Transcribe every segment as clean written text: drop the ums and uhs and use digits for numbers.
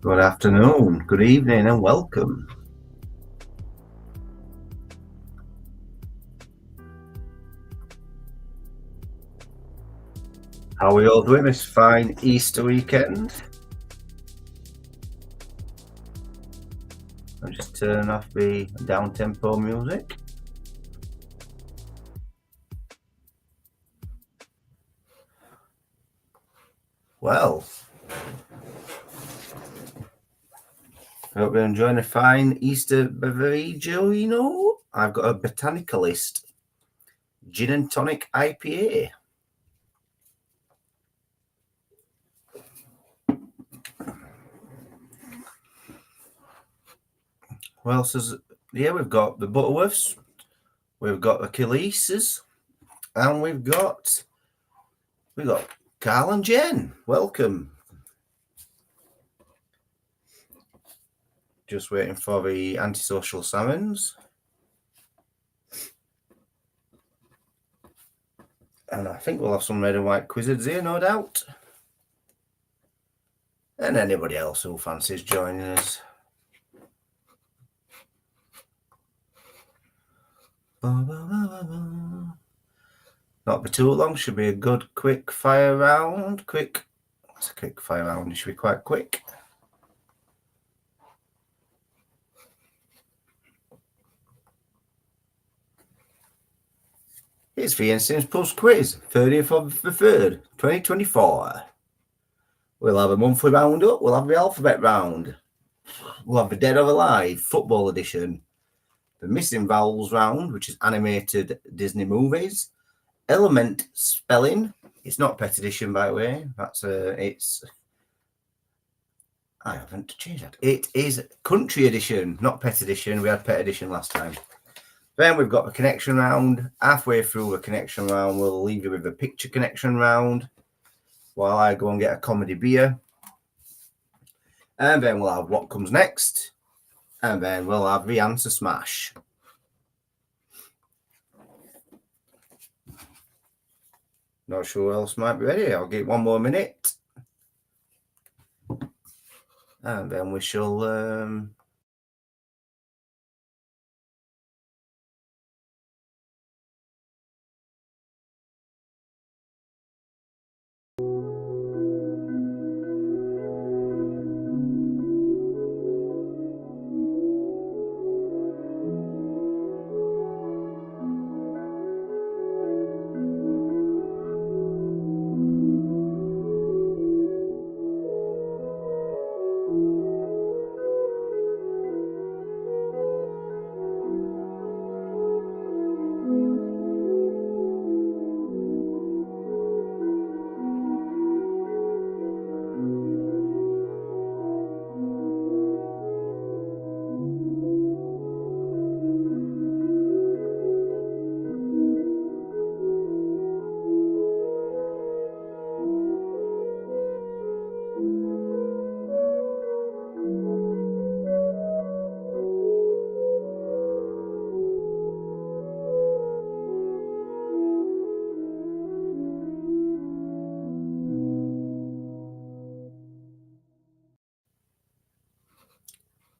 Good afternoon, good evening, and welcome. How are we all doing this fine Easter weekend? I'll just turn off the down-tempo music. Well, I hope you're enjoying a fine Easter beverage. I've got a Botanicalist Gin and Tonic IPA. What else is here? We've got the Butterworths, we've got the Khaleesi's, and we've got Carl and Jen. Welcome. Just waiting for the antisocial salmons. And I think we'll have some red and white quizzards here, no doubt. And anybody else who fancies joining us. Not be too long, should be a good quick fire round. What's a quick fire round? It should be quite quick. It's the Ensign's Pubs Quiz, 30th of the 3rd, 2024. We'll have a monthly roundup, we'll have the alphabet round, we'll have the Dead or Alive football edition, the Missing Vowels round, which is animated Disney movies, Element spelling. It's not pet edition, by the way. I haven't changed that. It is country edition, not pet edition. We had pet edition last time. Then we've got the connection round. Halfway through the connection round, we'll leave you with the picture connection round while I go and get a comedy beer. And then we'll have what comes next. And then we'll have the answer smash. Not sure who else might be ready. I'll give it one more minute. And then we shall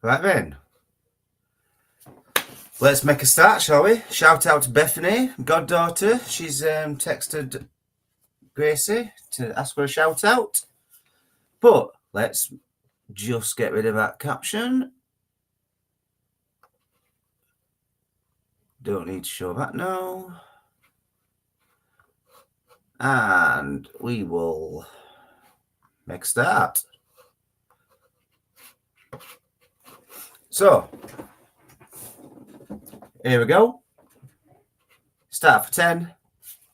right then. Let's make a start, shall we? Shout out to Bethany, goddaughter. She's texted Gracie to ask for a shout out. But let's just get rid of that caption. Don't need to show that now. And we will make a start. So, here we go. Start for 10,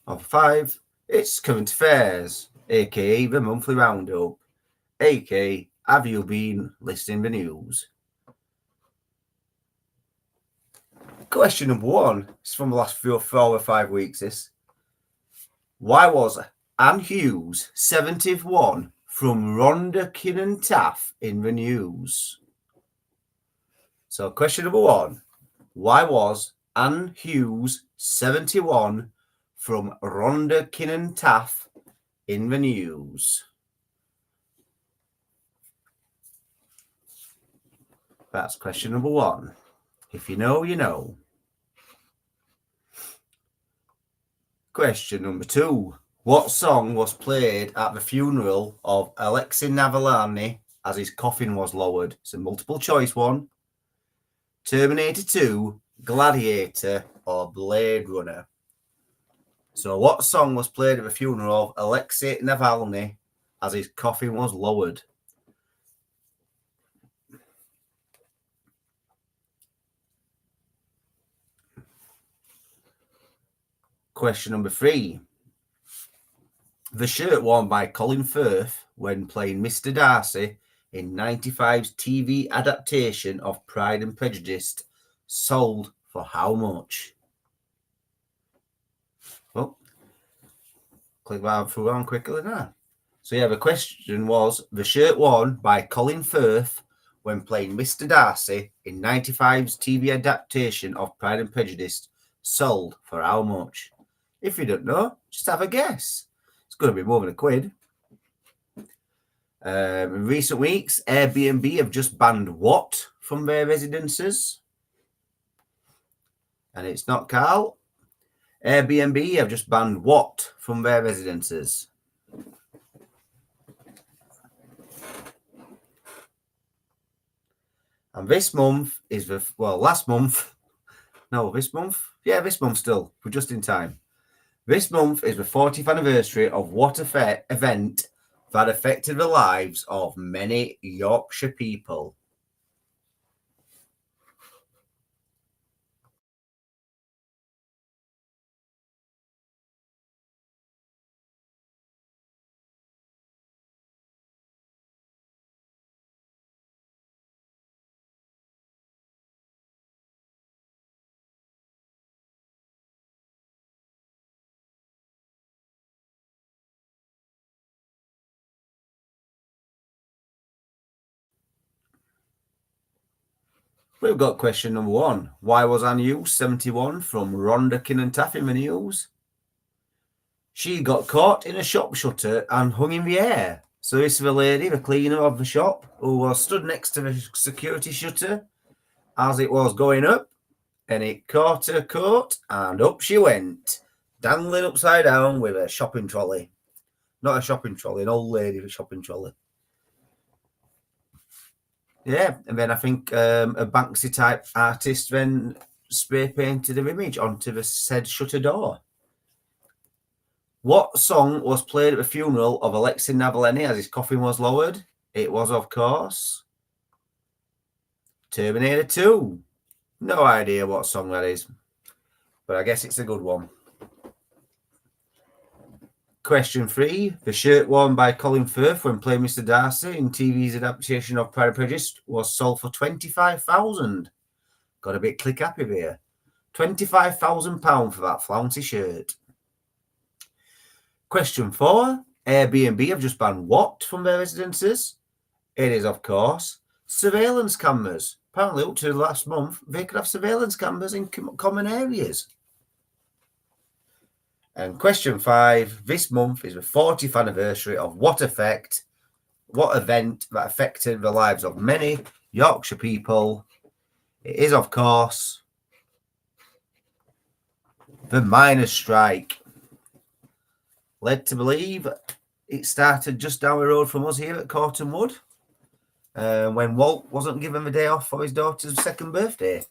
or for 5. It's current affairs, aka the monthly roundup, aka have you been listening to the news? Question number 1 is from the last 4 or 5 weeks. Why was Anne Hughes 71 from Rhondda Kinnan Taff in the news? So question number 1, why was Anne Hughes 71 from Rhondda Kinnan Taff in the news? That's question number 1. If you know, you know. Question number 2. What song was played at the funeral of Alexei Navalny as his coffin was lowered? It's a multiple choice one. Terminator 2, Gladiator, or Blade Runner. So what song was played at the funeral of Alexei Navalny as his coffin was lowered? Question number 3. The shirt worn by Colin Firth when playing Mr. Darcy in 95's TV adaptation of Pride and Prejudice sold for how much? Well, click that through on quickly now. So yeah, the question was the shirt worn by Colin Firth when playing Mr. Darcy in 95's TV adaptation of Pride and Prejudice sold for how much? If you don't know, just have a guess. It's going to be more than £1. In recent weeks, Airbnb have just banned what from their residences? And it's not Carl. Airbnb have just banned what from their residences? And this month is this month still. We're just in time. This month is the 40th anniversary of what event that affected the lives of many Yorkshire people. We've got question number 1. Why was Anne Hughes 71 from Rhondda Cynon in the news? She got caught in a shop shutter and hung in the air. So this is the lady, the cleaner of the shop, who was stood next to the security shutter as it was going up, and it caught her coat, and up she went, dangling upside down with a shopping trolley. Not a shopping trolley, an old lady with a shopping trolley. Yeah, and then I think a Banksy type artist then spray painted her image onto the said shutter door. What song was played at the funeral of Alexei Navalny as his coffin was lowered? It was, of course, Terminator 2. No idea what song that is, but I guess it's a good one. Question 3. The shirt worn by Colin Firth when playing Mr. Darcy in TV's adaptation of Pride and Prejudice was sold for £25,000. Got a bit click happy here. £25,000 for that flouncy shirt. Question 4. Airbnb have just banned what from their residences? It is, of course, surveillance cameras. Apparently, up to last month, they could have surveillance cameras in common areas. And question 5. This month is the 40th anniversary of what event that affected the lives of many Yorkshire people? It is, of course, the miners' strike. Led to believe it started just down the road from us here at Corton Wood, when Walt wasn't given the day off for his daughter's second birthday.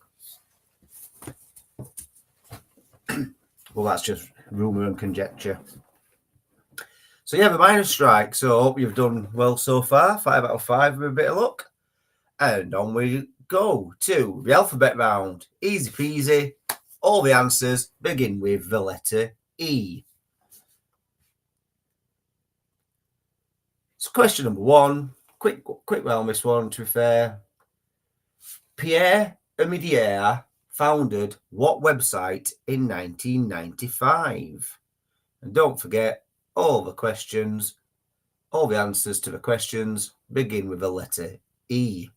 Well, that's just rumour and conjecture. So yeah, the miners' strike. So I hope you've done well so far. 5 out of 5 with a bit of luck. And on we go to the alphabet round. Easy peasy. All the answers begin with the letter E. So question number 1. Quick round this one, to be fair. Pierre Omidyar founded what website in 1995? And don't forget, all the answers to the questions begin with the letter E.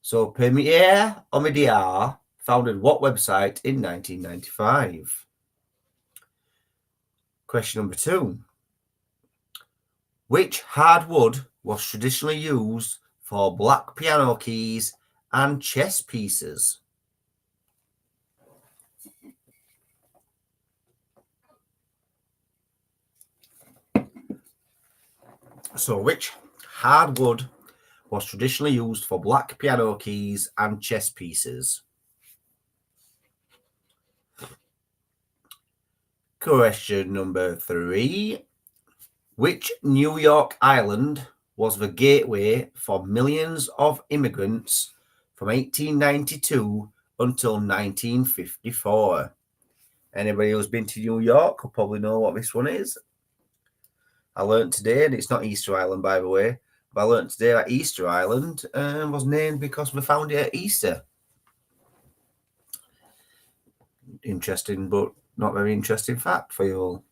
So Pierre Omidyar founded what website in 1995? Question number 2. Which hardwood was traditionally used for black piano keys and chess pieces? So, which hardwood was traditionally used for black piano keys and chess pieces? Question number 3. Which New York island was the gateway for millions of immigrants from 1892 until 1954? Anybody who's been to New York will probably know what this one is. I learnt today, and it's not Easter Island, by the way, but I learnt today that Easter Island was named because we found it at Easter. Interesting, but not very interesting fact for you all.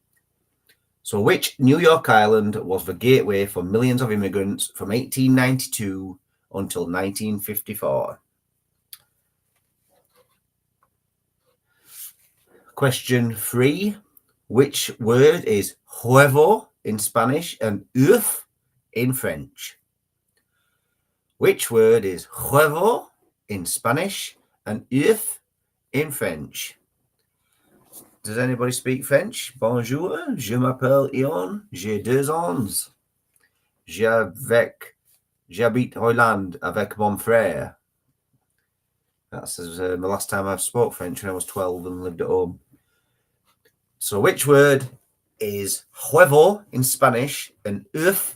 So, which New York island was the gateway for millions of immigrants from 1892 until 1954? Question 3. Which word is huevo in Spanish and œuf in French? Which word is huevo in Spanish and œuf in French? Does anybody speak French? Bonjour, je m'appelle Ion, j'ai 2 ans. J'habite Hollande avec mon frère. That's the last time I've spoke French when I was 12 and lived at home. So which word is huevo in Spanish and œuf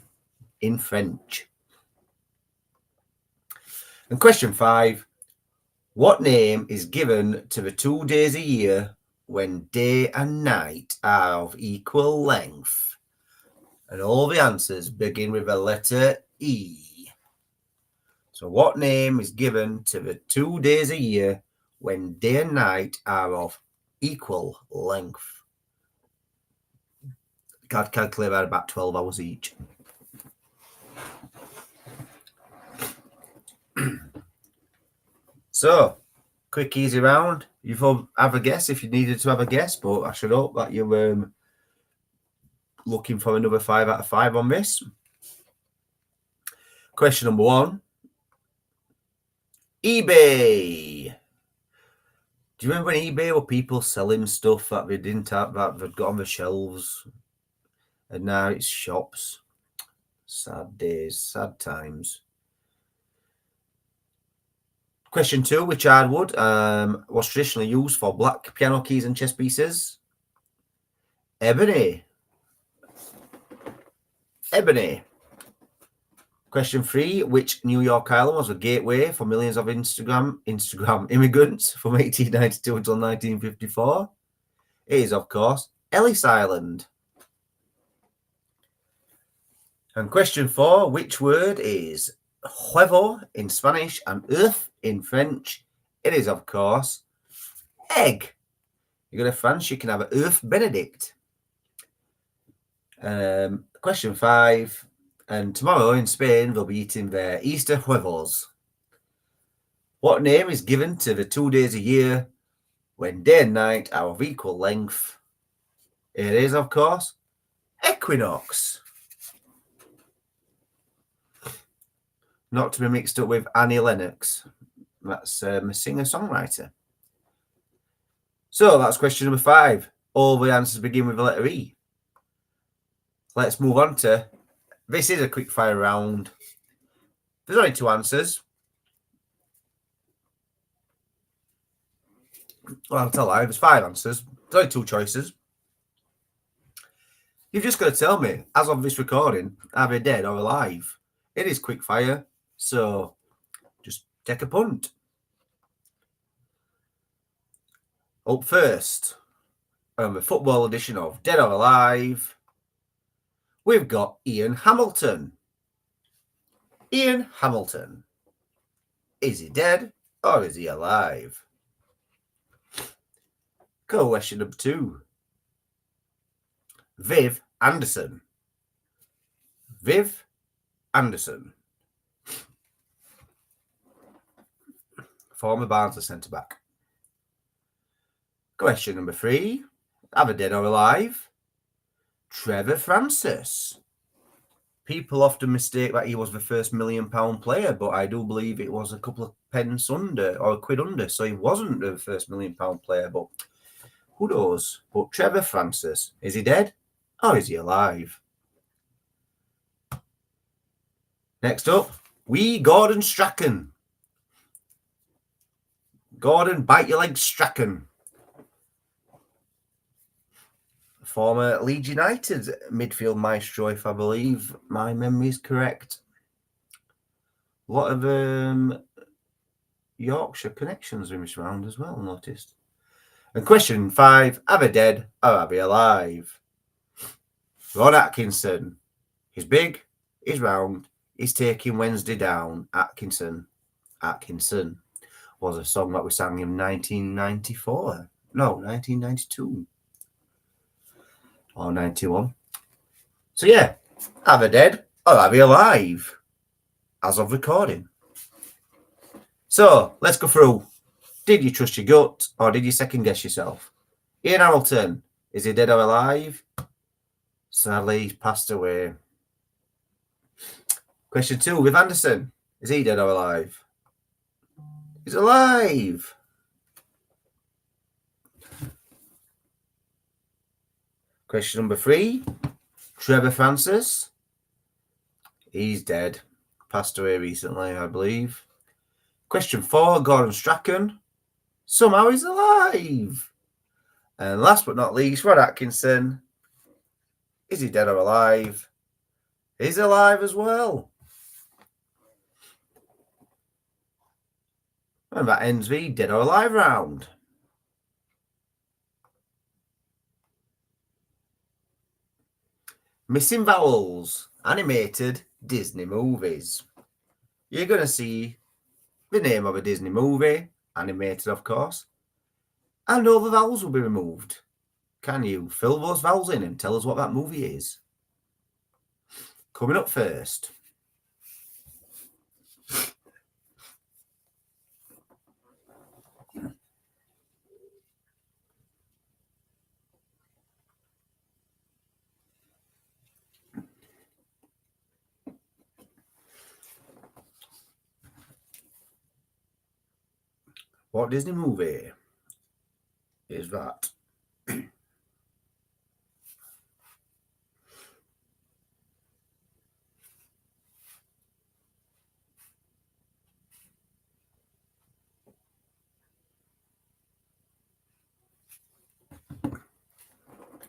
in French? And question 5. What name is given to the 2 days a year when day and night are of equal length? And all the answers begin with the letter E. So what name is given to the 2 days a year when day and night are of equal length? I'd calculate that about 12 hours each. So, quick, easy round. You've have a guess if you needed to have a guess, but I should hope that you're looking for another 5 out of 5 on this. Question number 1. eBay. Do you remember when eBay were people selling stuff that they didn't have, that they'd got on the shelves? And now it's shops. Sad days, sad times. Question 2. Which hardwood was traditionally used for black piano keys and chess pieces? Ebony. Ebony. Question 3. Which New York island was a gateway for millions of Instagram immigrants from 1892 until 1954? It is, of course, Ellis Island. And question 4. Which word is huevo in Spanish and œuf in French? It is, of course, egg. You go to France, you can have an œuf Benedict. Question 5. And tomorrow in Spain, they'll be eating their Easter huevos. What name is given to the 2 days a year when day and night are of equal length? It is, of course, equinox. Not to be mixed up with Annie Lennox. That's a singer-songwriter. So that's question number 5. All the answers begin with the letter E. Let's move on to, this is a quick fire round. There's only 2 answers. Well, I'll tell you, there's 5 answers. There's only 2 choices. You've just got to tell me, as of this recording, are they dead or alive? It is quick fire, so just take a punt. Up first, on the football edition of Dead or Alive, we've got Ian Hamilton. Ian Hamilton. Is he dead or is he alive? Question number 2. Viv Anderson. Viv Anderson. Former Barnsley centre-back. Question number 3. Are they dead or alive? Trevor Francis. people often mistake that he was the first £1 million player, but I do believe it was a couple of pence under or a quid under, so he wasn't the first £1 million player, but who knows? But Trevor Francis, is he dead or is he alive? Next up, Gordon Strachan. Gordon, bite your leg, Strachan. Former Leeds United midfield maestro, if I believe my memory is correct. A lot of Yorkshire connections in this round as well, noticed. And question 5, are they dead or are they alive? Ron Atkinson. He's big, he's round, he's taking Wednesday down. Atkinson was a song that we sang in 1994. No, 1992. Or 91. So yeah, are they dead or are they alive? As of recording. So let's go through. Did you trust your gut or did you second guess yourself? Ian Hamilton, is he dead or alive? Sadly, he's passed away. Question 2, with Anderson, is he dead or alive? He's alive. Question number 3, Trevor Francis, he's dead. Passed away recently, I believe. Question 4, Gordon Strachan, somehow he's alive. And last but not least, Ron Atkinson, is he dead or alive? He's alive as well. And that ends the dead or alive round. Missing vowels, animated Disney movies. You're going to see the name of a Disney movie, animated of course, and all the vowels will be removed. Can you fill those vowels in and tell us what that movie is? Coming up first. What Disney movie is that?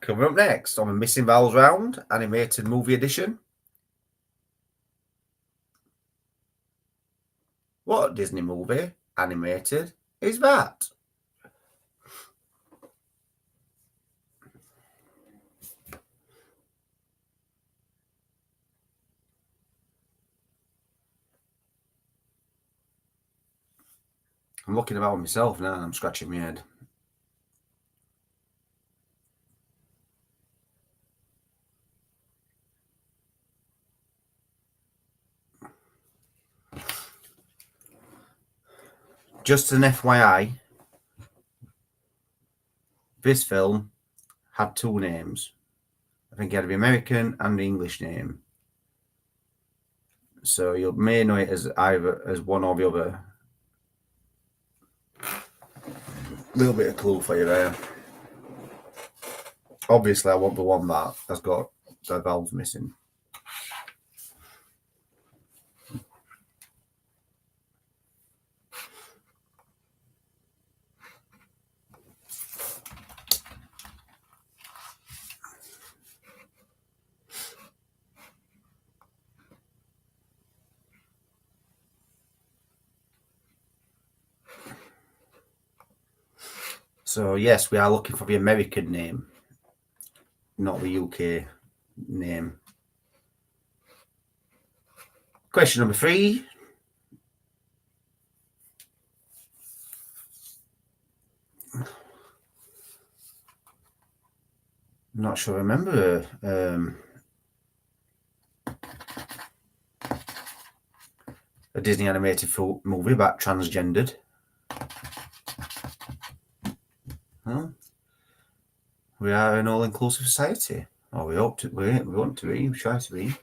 Coming up next on the Missing Vowels round, animated movie edition. What Disney movie, animated, is that? I'm looking about myself now and I'm scratching my head. Just an FYI, this film had 2 names. I think it had the American and the English name. So you may know it as either as one or the other. A little bit of clue for you there. Obviously, I want the one that has got the vowels missing. So yes, we are looking for the American name, not the UK name. Question number 3. I'm not sure I remember a Disney animated movie about transgendered. Huh? We are an all-inclusive society. Or we hope to. We want to be. We try to be.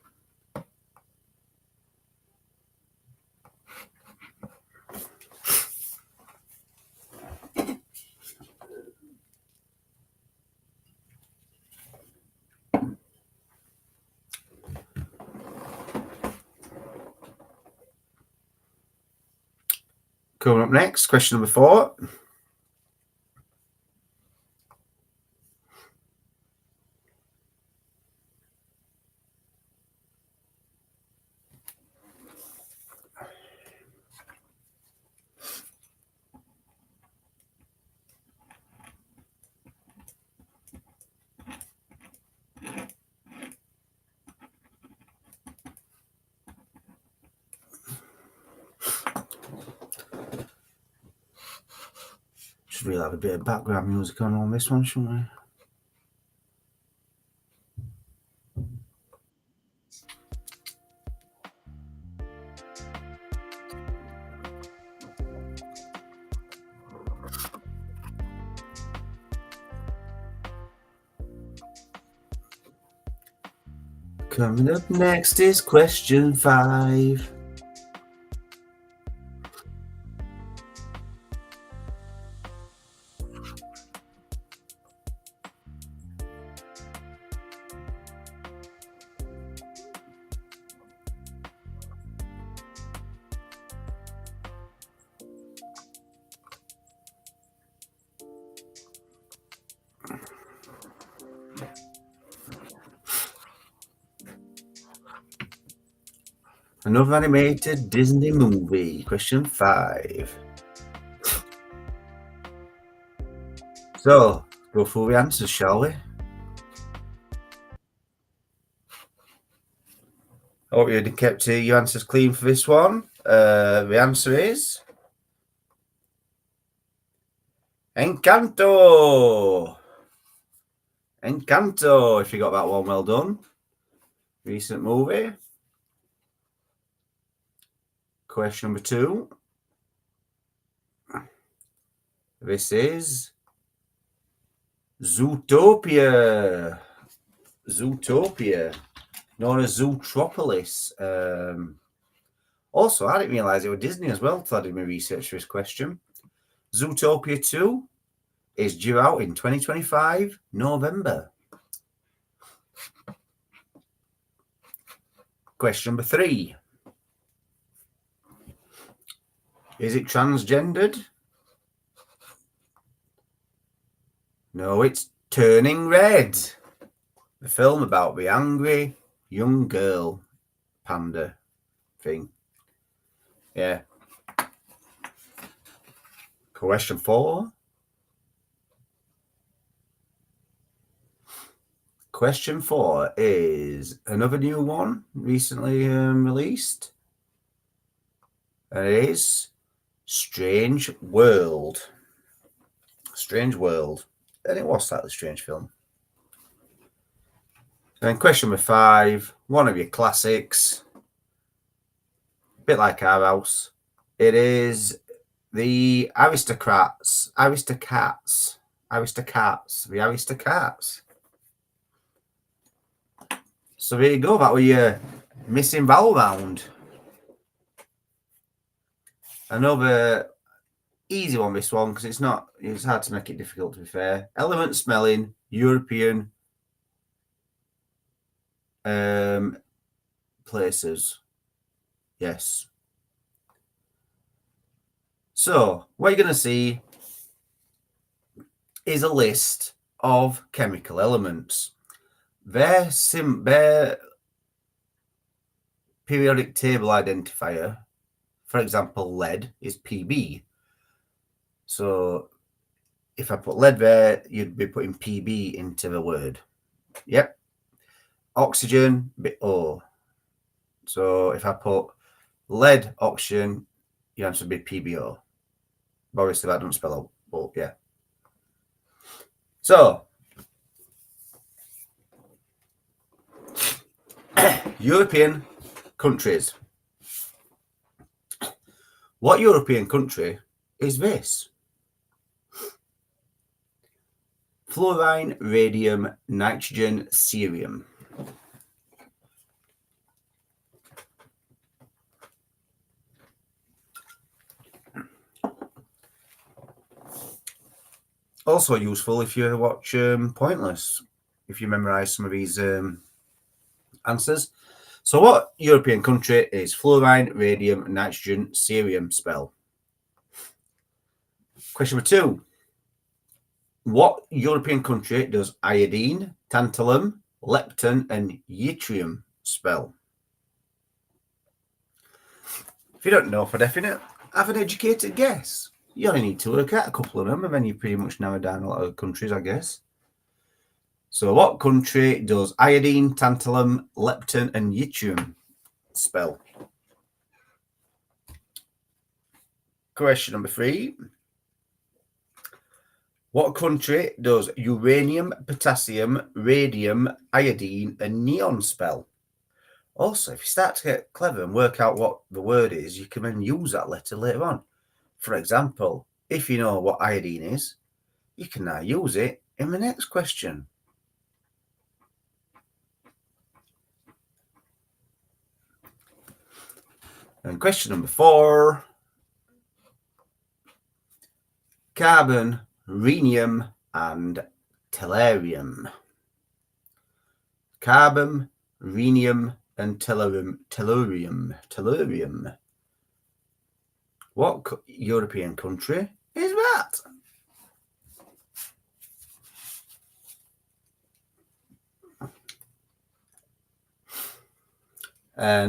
Coming up next, question number 4. Should really have a bit of background music on this one, shouldn't we? Coming up next is question 5. Another animated Disney movie. Question 5. So, go through the answers, shall we? I hope you kept your answers clean for this one. The answer is Encanto. Encanto. If you got that one, well done. Recent movie. Question number 2. This is Zootopia. Zootopia, known as Zootropolis. Also, I didn't realise it was Disney as well until I did my research for this question. Zootopia 2 is due out in 2025, November. Question number 3. Is it transgendered? No, it's Turning Red. The film about the angry young girl panda thing. Yeah. Question 4. Question 4 is another new one recently released. And it is Strange World. Strange World. And it was slightly strange film. And question number 5, one of your classics. A bit like our house. It is the Aristocats. So there you go. That was your missing vowel round. Another easy one, this one, because it's hard to make it difficult, to be fair. Element smelling European places. Yes. So what you're going to see is a list of chemical elements. Their periodic table identifier, for example, lead, is PB. So if I put lead there, you'd be putting PB into the word. Yep. Oxygen, bit O. So if I put lead, oxygen, your answer would be PBO. Obviously, that doesn't spell out, but yeah. So, European countries. What European country is this? Fluorine, radium, nitrogen, cerium. Also useful if you watch Pointless, if you memorize some of these answers. So what European country is fluorine, radium, nitrogen, cerium spell? Question number 2. What European country does iodine, tantalum, lepton, and yttrium spell? If you don't know for definite, have an educated guess. You only need to work out a couple of them, and then you pretty much narrow down a lot of countries, I guess. So what country does iodine, tantalum, lepton, and yttrium spell? Question number 3. What country does uranium, potassium, radium, iodine, and neon spell? Also, if you start to get clever and work out what the word is, you can then use that letter later on. For example, if you know what iodine is, you can now use it in the next question. And question number 4. Carbon, rhenium, and tellurium. Carbon, rhenium, and tellurium. What European country is that?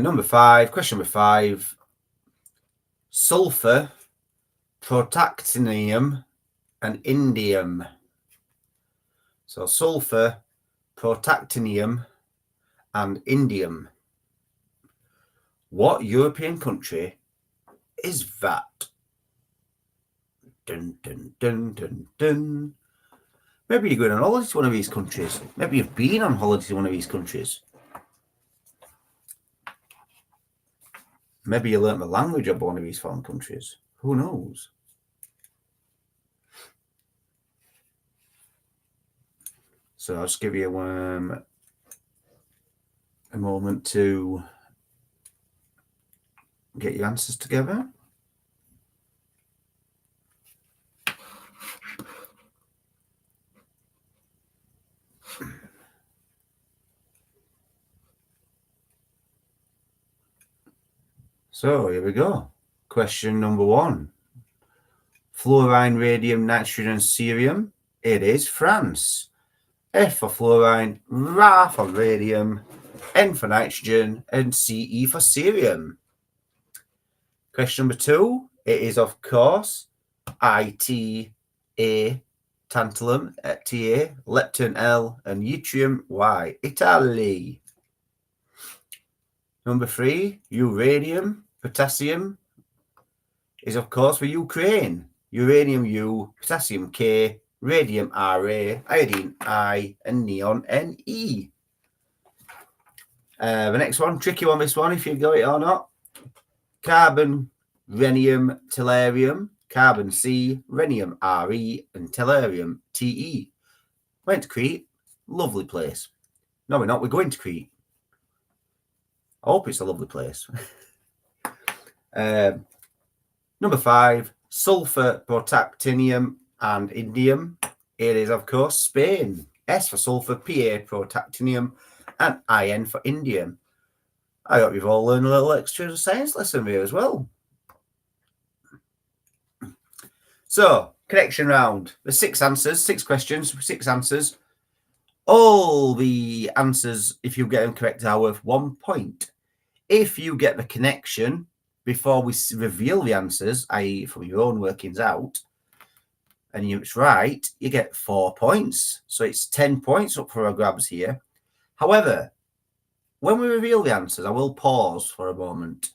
Number 5, question number 5. Sulfur, protactinium, and indium. So sulfur, protactinium, and indium. What European country is that? Dun, dun, dun, dun, dun. Maybe you're going on holiday to one of these countries. Maybe you've been on holiday to one of these countries. Maybe you learnt the language of one of these foreign countries. Who knows? So I'll just give you a moment to get your answers together. So here we go. Question number 1. Fluorine, radium, nitrogen, and cerium. It is France. F for fluorine, R for radium, N for nitrogen, and CE for cerium. Question number 2. It is, of course, ITA, tantalum, Ta, lepton, L, and yttrium, Y, Italy. Number 3. Uranium, potassium is, of course, for Ukraine. Uranium U, potassium K, radium Ra, iodine I, and neon Ne. The next one, tricky one, this one, if you got it or not. Carbon, rhenium, tellurium, carbon C, rhenium Re, and tellurium Te. Went to Crete, lovely place. No, we're not, we're going to Crete. I hope it's a lovely place. Number 5, sulfur, protactinium, and indium. It is, of course, Spain. S for sulfur, Pa, protactinium, and In for indium. I hope you've all learned a little extra science lesson here as well. So, connection round. There's 6 answers, 6 questions, 6 answers. All the answers, if you get them correct, are worth 1 point. If you get the connection before we reveal the answers, i.e. from your own workings out, and it's right, you get 4 points. So it's 10 points up for our grabs here. However, when we reveal the answers, I will pause for a moment,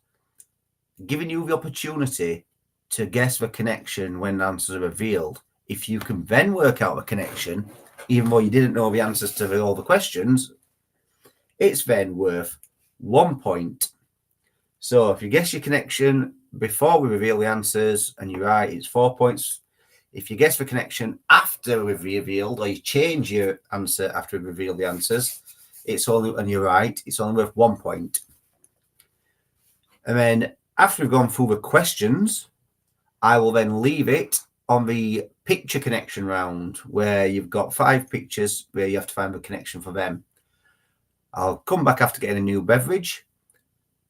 giving you the opportunity to guess the connection when the answers are revealed. If you can then work out the connection, even though you didn't know the answers to all the questions, it's then worth 1 point. So if you guess your connection before we reveal the answers and you're right, it's 4 points. If you guess the connection after we've revealed, or you change your answer after we reveal the answers, it's only, and you're right, it's only worth 1 point. And then after we've gone through the questions, I will then leave it on the picture connection round, where you've got 5 pictures where you have to find the connection for them. I'll come back after getting a new beverage.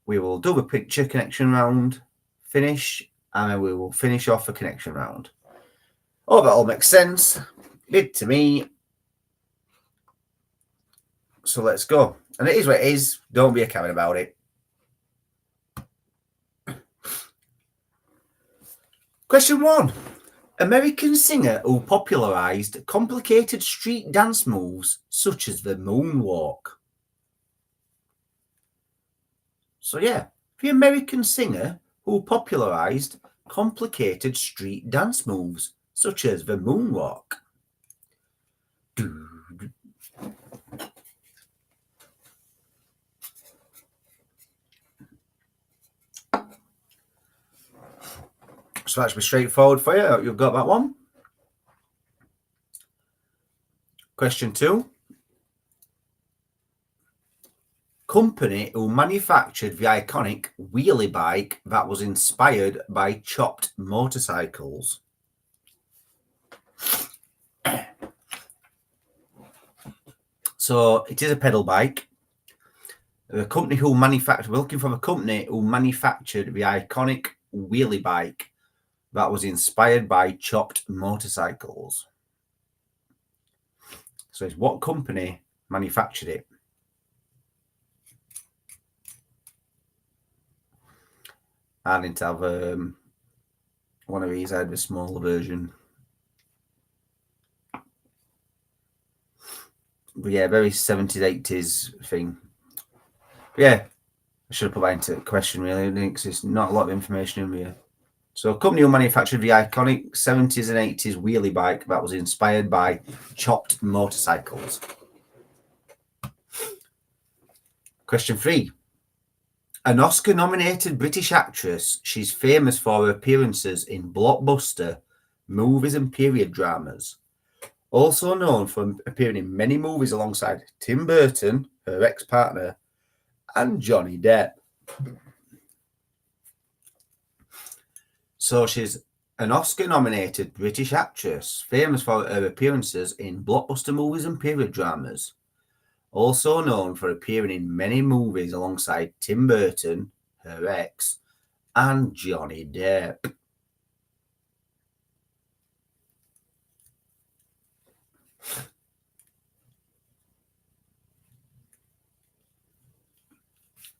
We will do the picture connection round, finish, and then we will finish off the connection round. Oh, that all makes sense. Did to me. So let's go. And it is what it is. Don't be a coward about it. Question 1. American singer who popularized complicated street dance moves such as the moonwalk. So yeah, the American singer who popularized complicated street dance moves such as the moonwalk. So that should be straightforward for you. You've got that one. Question 2. Company who manufactured the iconic wheelie bike that was inspired by chopped motorcycles. So it is a pedal bike. The company who manufactured, we're looking for a company who manufactured the iconic wheelie bike that was inspired by chopped motorcycles. So it's what company manufactured it? I didn't have one of these. I had the smaller version. But yeah, very 70s, 80s thing. But yeah, I should have put that into question really, because there's not a lot of information in here. So a company who manufactured the iconic 70s and 80s wheelie bike that was inspired by chopped motorcycles. Question 3. An Oscar-nominated British actress, she's famous for her appearances in blockbuster movies and period dramas. Also known for appearing in many movies alongside Tim Burton, her ex-partner, and Johnny Depp. So she's an Oscar-nominated British actress, famous for her appearances in blockbuster movies and period dramas. Also known for appearing in many movies alongside Tim Burton, her ex, and Johnny Depp.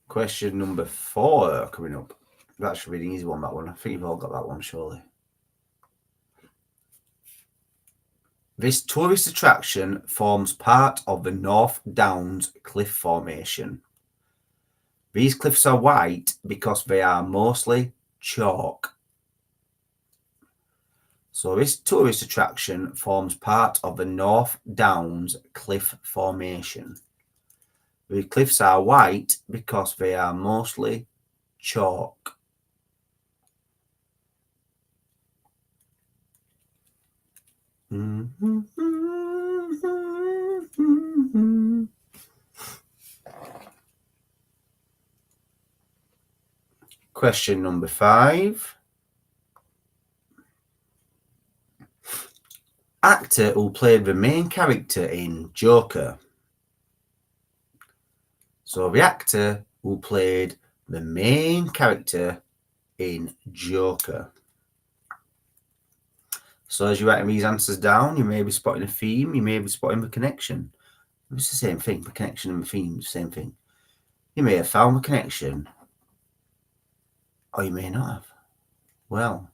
Question number 4 coming up. That should be an easy one, that one. I think you've all got that one, surely. This tourist attraction forms part of the North Downs Cliff Formation. These cliffs are white because they are mostly chalk. So this tourist attraction forms part of the North Downs Cliff Formation. The cliffs are white because they are mostly chalk. Question number 5. Actor who played the main character in Joker. So the actor who played the main character in Joker. So as you're writing these answers down, you may be spotting a theme, you may be spotting the connection. It's the same thing, the connection and the theme, the same thing. You may have found the connection, or you may not have. Well,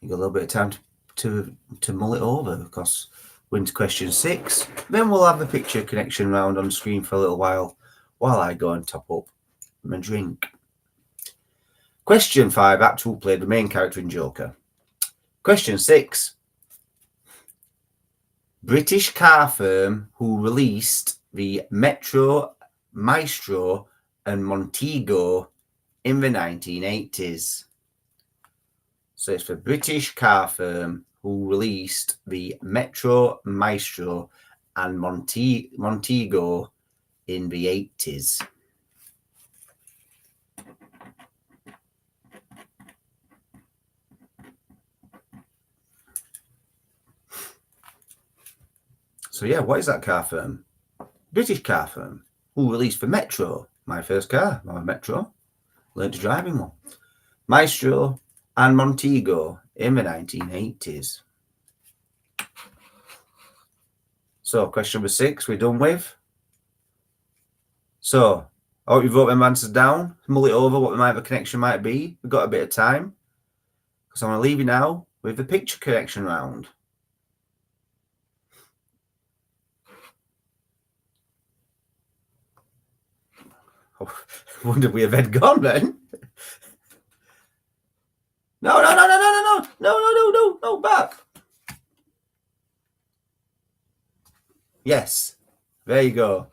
you've got a little bit of time to mull it over, because we're into question 6. Then we'll have the picture connection round on the screen for a little while I go and top up my drink. Question 5. Actor who played the main character in Joker. Question 6. British car firm who released the Metro, Maestro and Montego in the 1980s. So it's the British car firm who released the Metro, Maestro and Montego in the 80s. So yeah, what is that car firm? British car firm who released the Metro, my first car, my Metro, learned to drive in one, Maestro and Montego in the 1980s. So, question number 6, we're done with. So, I hope you wrote them answers down, mull it over what the connection might be. We've got a bit of time. Because I'm going to leave you now with the picture connection round. Oh, I wonder if we have had gone then. No, back. Yes, there you go.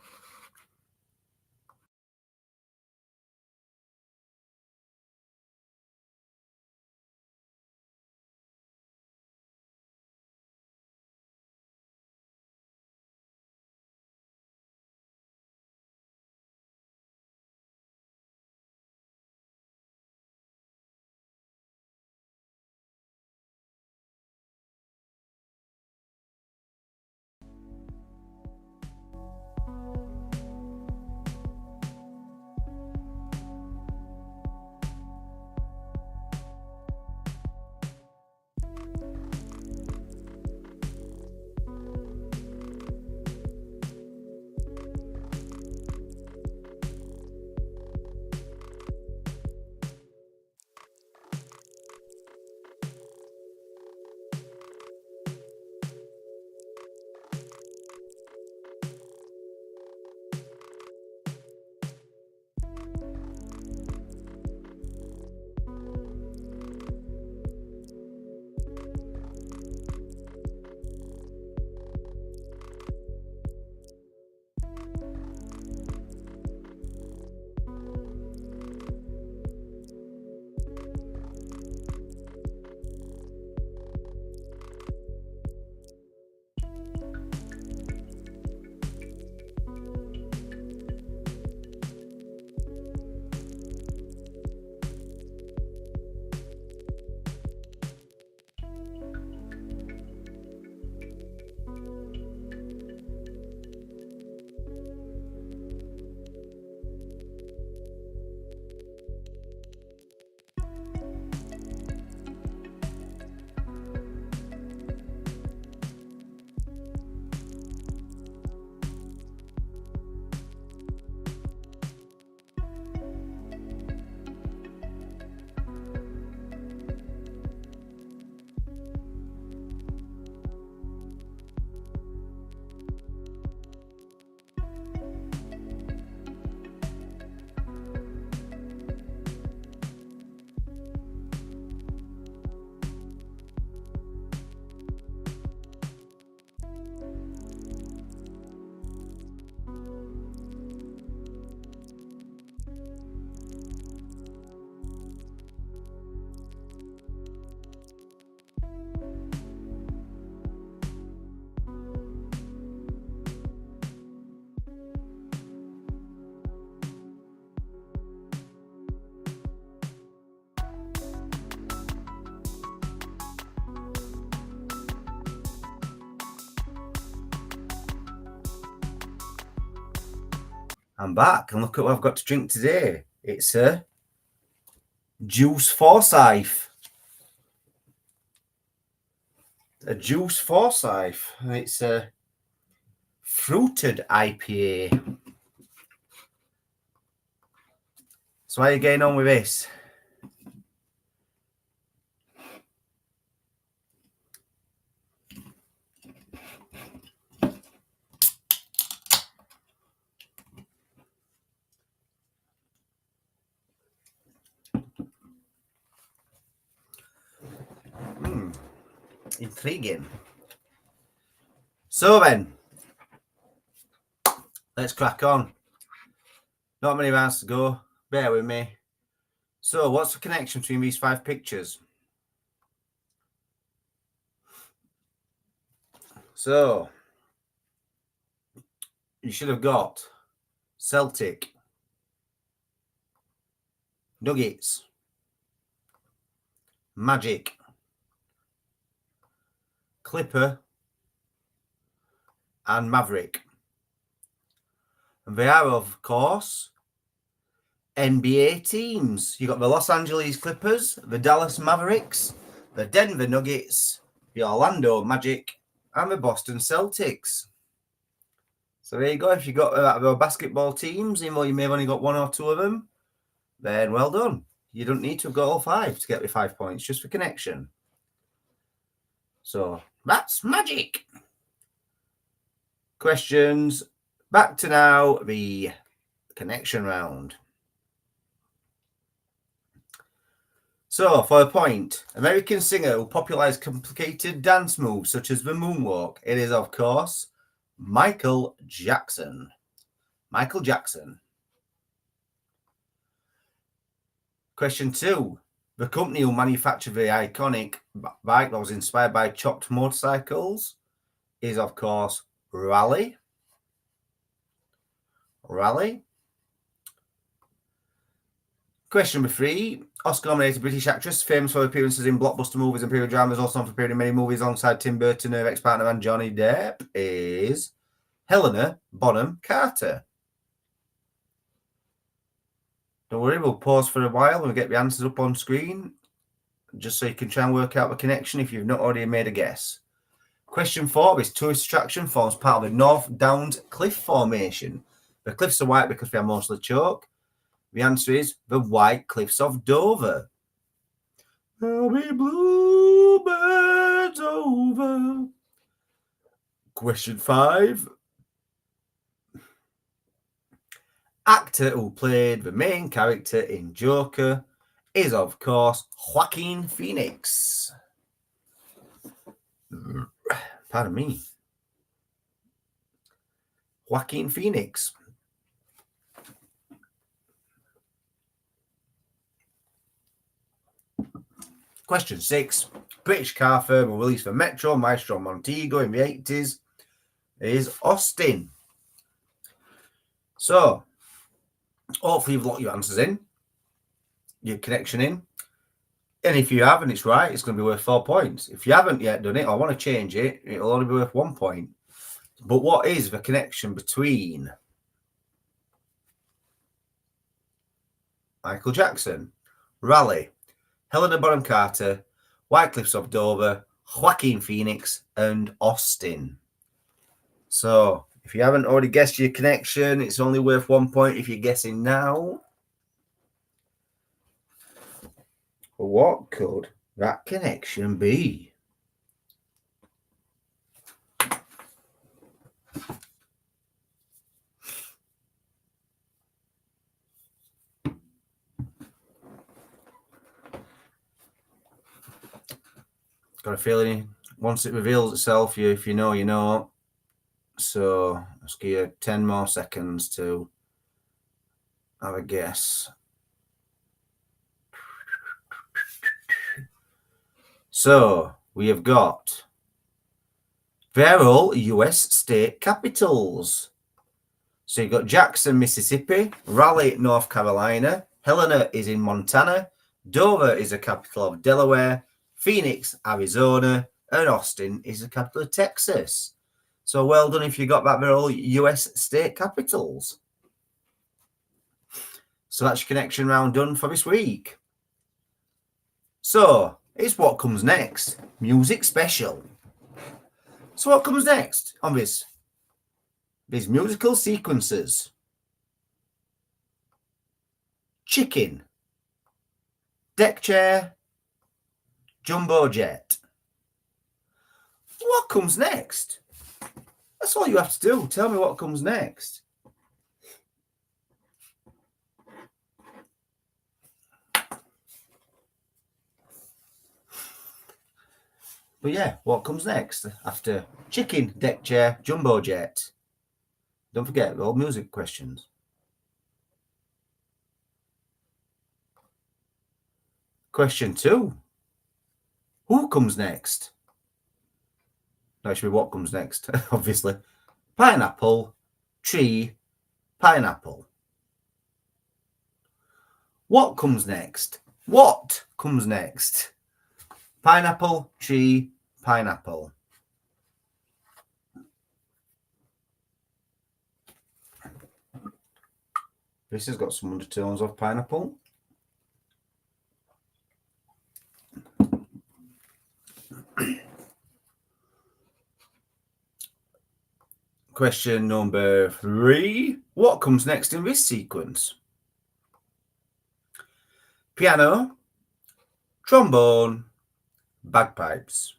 I'm back and look at what I've got to drink today. It's a Juice Forsyth. A Juice Forsyth. It's a fruited IPA. So how are you getting on with this? Intriguing. So then, let's crack on. Not many rounds to go. Bear with me. So, what's the connection between these 5 pictures? So, you should have got Celtic, Nuggets, Magic, Clipper, and Maverick. And they are, of course, NBA teams. You got the Los Angeles Clippers, the Dallas Mavericks, the Denver Nuggets, the Orlando Magic, and the Boston Celtics. So there you go. If you've got basketball teams, even though you may have only got one or two of them, then well done. You don't need to have got all 5 to get the 5 points, just for connection. So that's magic. Questions. Back to now the connection round. So, for a point, American singer who popularized complicated dance moves such as the moonwalk, it is, of course, Michael Jackson. Michael Jackson. Question 2. The company who manufactured the iconic bike that was inspired by chopped motorcycles is, of course, Raleigh. Raleigh. Question number 3. Oscar-nominated British actress, famous for appearances in blockbuster movies and period dramas, also known for appearing in many movies alongside Tim Burton, her ex-partner and Johnny Depp, is Helena Bonham Carter. Don't worry, we'll pause for a while and we'll get the answers up on screen, just so you can try and work out the connection if you've not already made a guess. Question 4 is tourist attraction forms part of the North Downs Cliff Formation. The cliffs are white because they are mostly chalk. The answer is the White Cliffs of Dover. There'll be bluebirds over. Question 5. Actor who played the main character in Joker is, of course, Joaquin Phoenix. Pardon me. Joaquin Phoenix. Question 6. British car firm who released the Metro, Maestro, Montego in the 80s is Austin. So, hopefully you've locked your answers in, your connection in. And if you have and it's right, it's going to be worth 4 points. If you haven't yet done it or want to change it, it'll only be worth 1 point. But what is the connection between Michael Jackson, Raleigh, Helena Bonham Carter, White Cliffs of Dover, Joaquin Phoenix, and Austin? So, if you haven't already guessed your connection, it's only worth 1 point if you're guessing now. What could that connection be? Got a feeling once it reveals itself, if you know, you know. So let's give you 10 more seconds to have a guess. So we have got, they're all US state capitals. So you've got Jackson, Mississippi, Raleigh, North Carolina, Helena is in Montana, Dover is the capital of Delaware, Phoenix, Arizona, and Austin is the capital of Texas. So well done if you got that. They're all US state capitals. So that's your connection round done for this week. So it's what comes next. Music special. So what comes next on these musical sequences? Chicken, deck chair, jumbo jet. What comes next? That's all you have to do. Tell me what comes next. But yeah, what comes next after chicken, deck chair, jumbo jet? Don't forget, all music questions. Question 2. Who comes next? No, it should be what comes next, obviously. Pineapple, tree, pineapple. What comes next? What comes next? Pineapple, tree, pineapple. This has got some undertones of pineapple. Question number 3. What comes next in this sequence? Piano, trombone, bagpipes.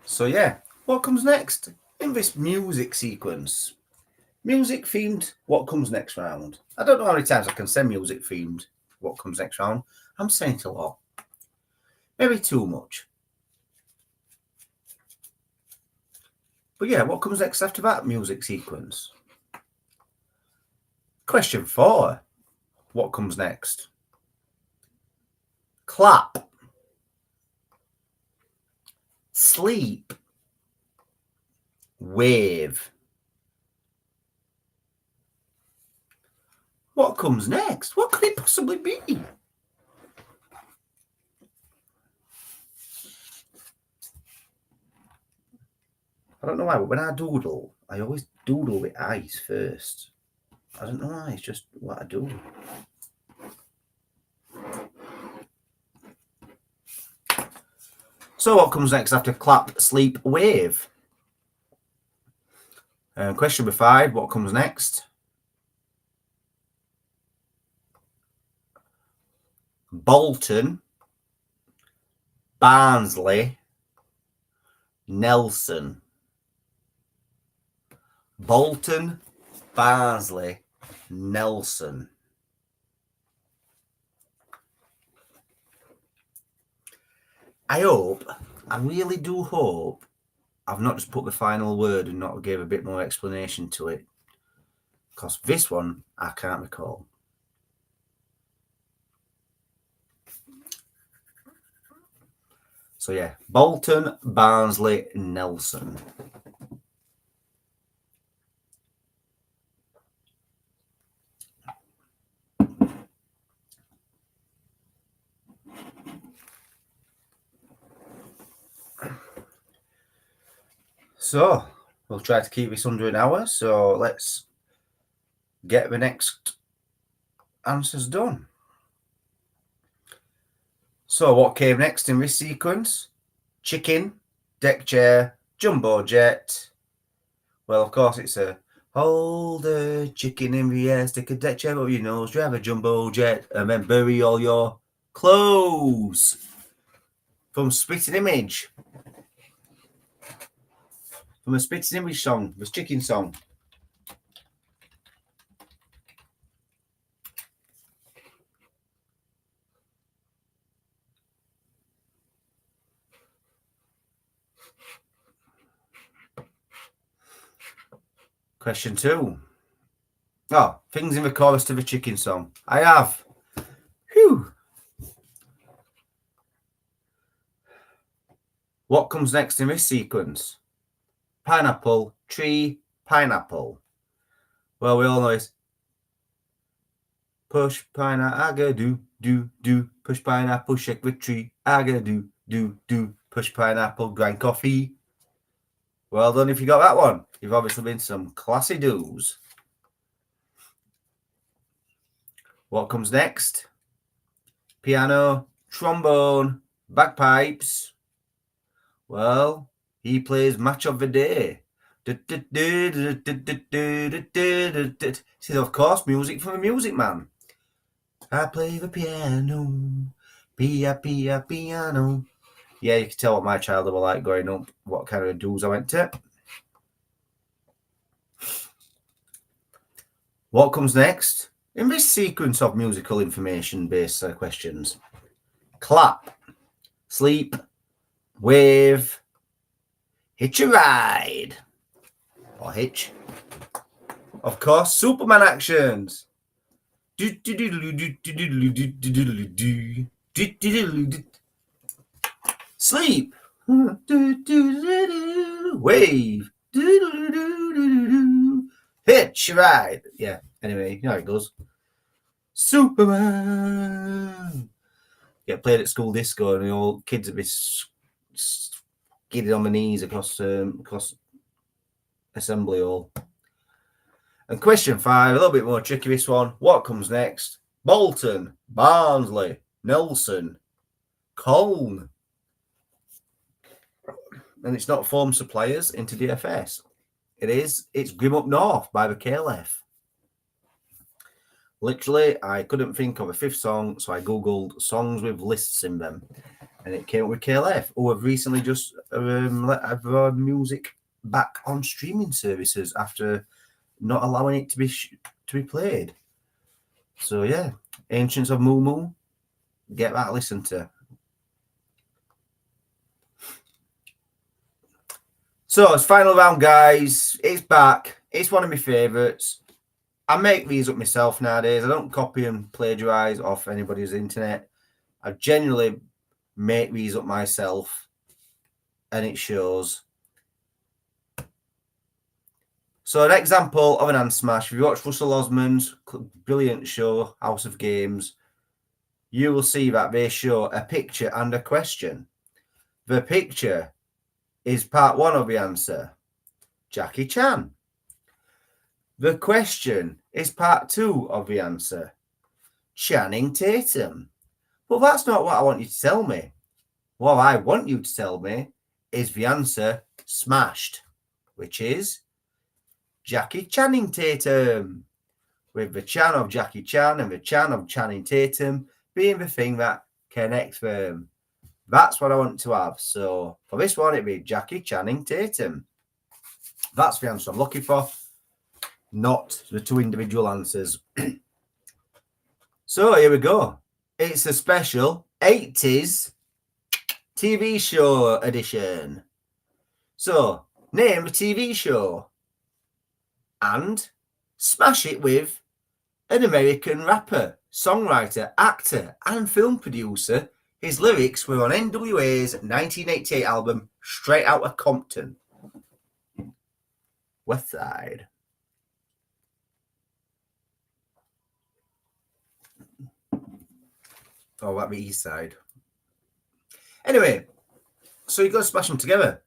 So yeah, what comes next in this music sequence? Music themed, what comes next round? I don't know how many times I can say music themed, what comes next round. I'm saying it a lot. Maybe too much. But yeah, what comes next after that music sequence? Question 4. What comes next? Clap. Sleep. Wave. What comes next? What could it possibly be? I don't know why, but when I doodle, I always doodle with eyes first. I don't know why, it's just what I do. So what comes next after clap, sleep, wave? Question number 5, what comes next? Bolton, Barnsley, Nelson. Bolton, Barnsley, Nelson. I really do hope I've not just put the final word and not gave a bit more explanation to it, because this one I can't recall. So yeah, Bolton, Barnsley, Nelson. So we'll try to keep this under an hour. So let's get the next answers done. So what came next in this sequence? Chicken, deck chair, jumbo jet. Well, of course, it's a hold the chicken in the air, stick a deck chair up your nose, drive a jumbo jet, and then bury all your clothes. From Spitting Image. From a Spitting Image song, the chicken song. Question 2. Oh, things in the chorus to the chicken song. I have. Whew. What comes next in this sequence? Pineapple, tree, pineapple. Well, we all know it's push pineapple, do, push pineapple, shake the tree, do, push pineapple, grind coffee. Well done if you got that one. You've obviously been some classy do's. What comes next? Piano, trombone, bagpipes. Well, he plays Match of the Day. See, of course, music from a music man. I play the piano, piano. Yeah, you can tell what my childhood were like growing up, what kind of do's I went to. What comes next in this sequence of musical information-based questions? Clap, sleep, wave, hitch a ride, or hitch. Of course, Superman actions. Sleep, wave, hitch a ride. Yeah, anyway, you know how it goes. Superman. Get played at school disco, and all kids would be skidding on the knees across assembly hall. And question 5, a little bit more tricky this one. What comes next? Bolton, Barnsley, Nelson, Colne. and it's not form suppliers into DFS. It's Grim Up North by the KLF. Literally, I couldn't think of a fifth song, so I googled songs with lists in them, and it came up with KLF, who have recently just let their music back on streaming services after not allowing it to be played. So yeah, Ancients of Moo Moo, get that listened to. So it's final round, guys. It's back. It's one of my favourites. I make these up myself nowadays. I don't copy and plagiarise off anybody's internet. I genuinely make these up myself, and it shows. So an example of an hand smash. If you watch Russell Osman's brilliant show, House of Games, you will see that they show a picture and a question. The picture is part one of the answer, Jackie Chan. The question is part two of the answer, Channing Tatum. But that's not what I want you to tell me. What I want you to tell me is the answer smashed, which is Jackie Channing Tatum, with the Chan of Jackie Chan and the Chan of Channing Tatum being the thing that connects them. That's what I want to have. So for this one, it'd be Jackie Channing Tatum. That's the answer I'm looking for, not the two individual answers. So here we go. It's a special 80s TV show edition. So name a TV show and smash it with an American rapper, songwriter, actor, and film producer. His lyrics were on NWA's 1988 album, Straight Outta Compton. West Side. Oh, that'd be East Side. Anyway, so you got to smash them together.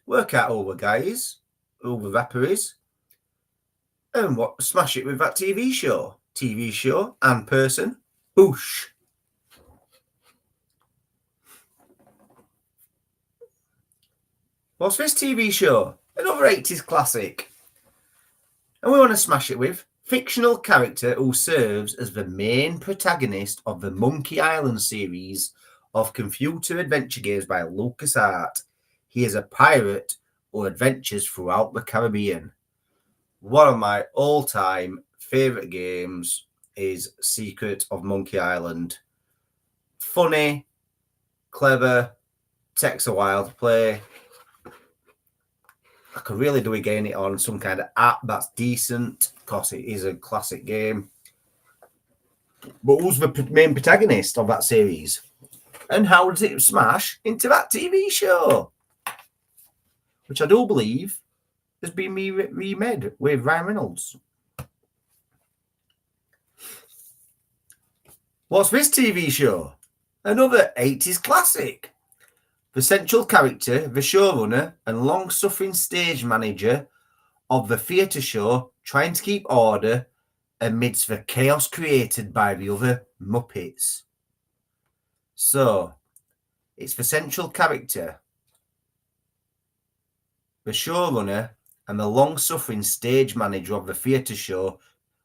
Work out all the guys, all the rapper is, and what smash it with that TV show. TV show and person. Boosh. What's this TV show? Another 80s classic. And we want to smash it with fictional character who serves as the main protagonist of the Monkey Island series of computer adventure games by LucasArts. He is a pirate who adventures throughout the Caribbean. One of my all-time favourite games is Secret of Monkey Island. Funny, clever, takes a while to play. I could really do again it on some kind of app that's decent because it is a classic game. But who's the main protagonist of that series? And how does it smash into that TV show? Which I do believe has been remade with Ryan Reynolds. What's this TV show? Another 80s classic. The central character, the showrunner and long-suffering stage manager of the theatre show, trying to keep order amidst the chaos created by the other Muppets. So, it's the central character, the showrunner and the long-suffering stage manager of the theatre show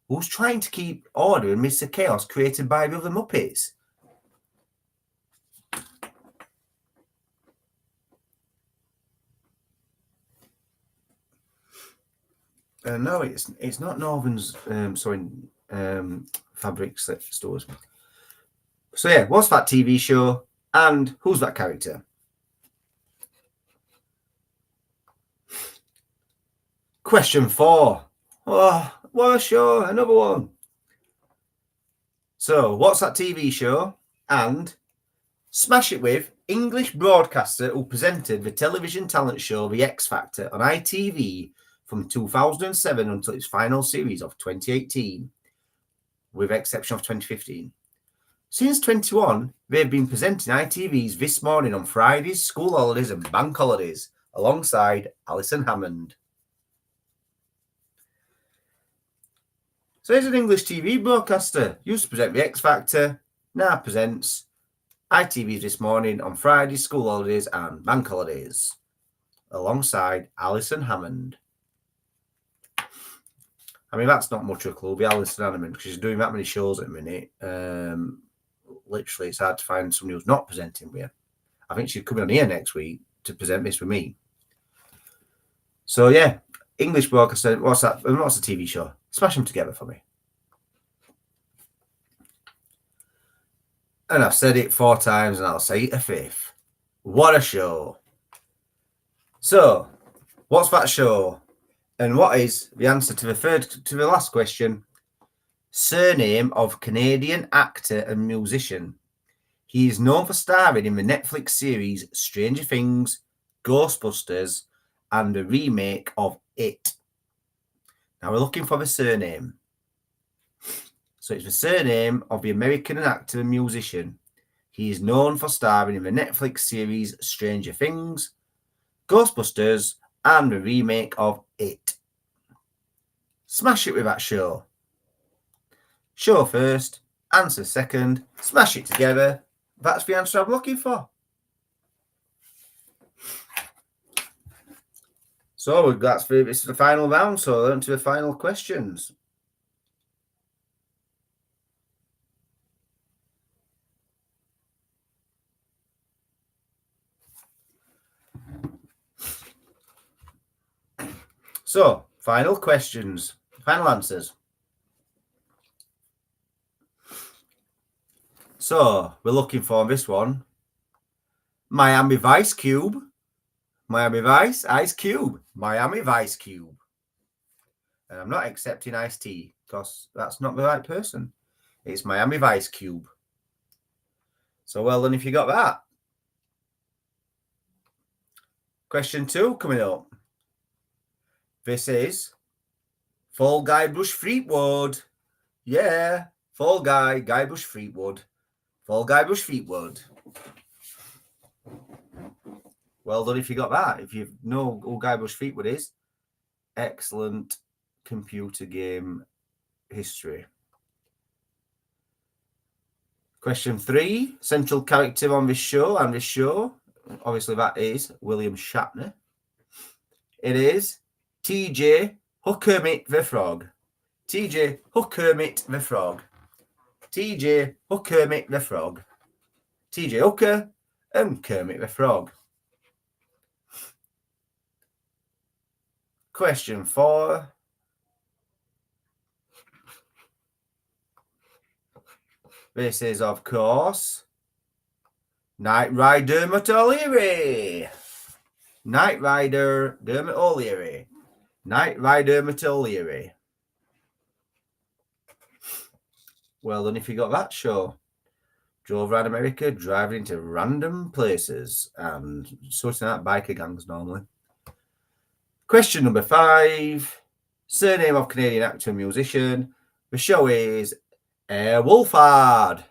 who's trying to keep order amidst the chaos created by the other Muppets. No, it's not Northern's. Fabric stores. So yeah, what's that TV show and who's that character? Question 4. Oh, what a show! Another one. So what's that TV show and smash it with English broadcaster who presented the television talent show The X Factor on ITV from 2007 until its final series of 2018, with exception of 2015. Since 21, they've been presenting ITV's This Morning on Fridays, school holidays and bank holidays, alongside Alison Hammond. So here's an English TV broadcaster, used to present The X Factor, now presents ITV's This Morning on Fridays, school holidays and bank holidays. alongside Alison Hammond. I mean, that's not much of a clue. Be Alison Hammond, because she's doing that many shows at the minute. Literally, it's hard to find somebody who's not presenting with her. I think she's coming on here next week to present this with me. So, yeah, English broadcaster. What's that? What's the TV show? Smash them together for me. And I've said it 4 times and I'll say it a 5th. What a show. So, what's that show? And what is the answer to the last question? Surname of Canadian actor and musician. He is known for starring in the Netflix series Stranger Things, Ghostbusters, and the remake of It. Now we're looking for the surname. So it's the surname of the American actor and musician. He is known for starring in the Netflix series Stranger Things, Ghostbusters, and the remake of It. Smash it with that show. Show first, answer second, smash it together. That's the answer I'm looking for. So this is the final round, so on to the final questions. So, final questions, final answers. So, we're looking for this one. Miami Vice Cube. Miami Vice, Ice Cube. Miami Vice Cube. And I'm not accepting Ice T because that's not the right person. It's Miami Vice Cube. So well done if you got that. Question 2 coming up. This is Fall Guy Bush Fleetwood. Yeah, Fall Guy Bush Fleetwood. Fall Guy Bush Fleetwood. Well done if you got that. If you know who Guy Bush Fleetwood is, excellent computer game history. Question 3, central character on this show and this show. Obviously, that is William Shatner. It is TJ Huckkermit the Frog. TJ Huckkermit the Frog. TJ Huckkermit the Frog. TJ Hooker and Kermit the Frog. Question 4. This is, of course, Knight Rider Dermot O'Leary. Knight Rider Dermot O'Leary. Knight Rider Dermot O'Leary. Well done if you got that show. Drove around America, driving into random places and sorting out biker gangs normally. Question number 5. Surname of Canadian actor and musician. The show is Air Wolfhard.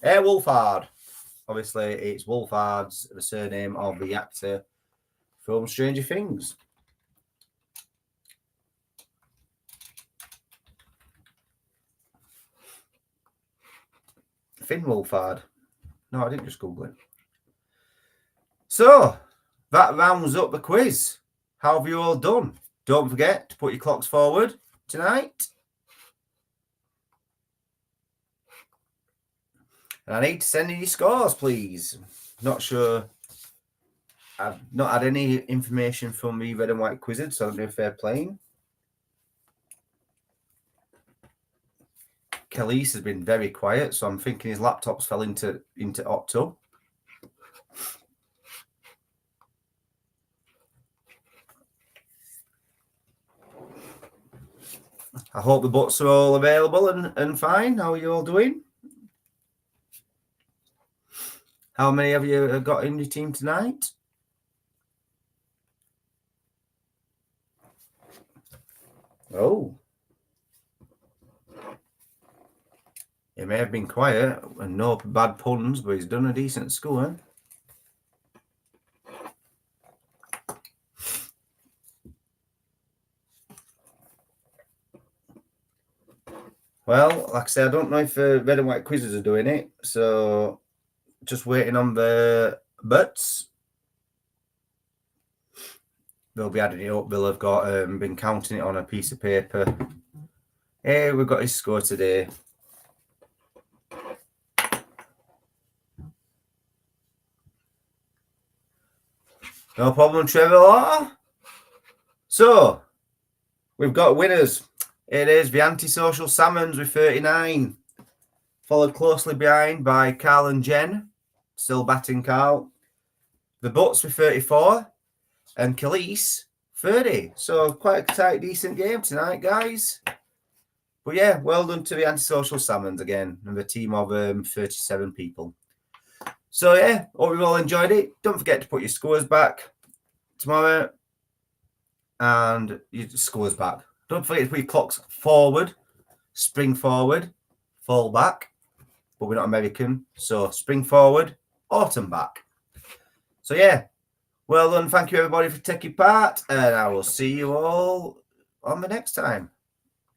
Air Wolfhard. Obviously, it's Wolfhard's the surname of the actor from Stranger Things. Finn Wolfhard. No, I didn't just Google it. So, that rounds up the quiz. How have you all done? Don't forget to put your clocks forward tonight. And I need to send in your scores, please. Not sure. I've not had any information from the Red and White Quizzes, so I don't know if they're playing. Khalees has been very quiet, so I'm thinking his laptop's fell into Octo. I hope the butts are all available and fine. How are you all doing? How many have you got in your team tonight? Oh. He may have been quiet and no bad puns, but he's done a decent score. Well, like I say, I don't know if Red and White Quizzes are doing it, so just waiting on the butts. they'll be adding it up. They'll have got been counting it on a piece of paper. Hey, we've got his score today. No problem, Trevor. So, we've got winners. It is the Antisocial Salmons with 39. Followed closely behind by Carl and Jen. Still batting Carl. The Butts with 34. And Khalees, 30. So, quite a tight, decent game tonight, guys. But yeah, well done to the Antisocial Salmons again. And the team of 37 people. So yeah, hope you've all enjoyed it. Don't forget to put your scores back tomorrow. And your scores back. Don't forget to put your clocks forward. Spring forward. Fall back. But we're not American. So spring forward. Autumn back. So yeah. Well done. Thank you everybody for taking part. And I will see you all on the next time.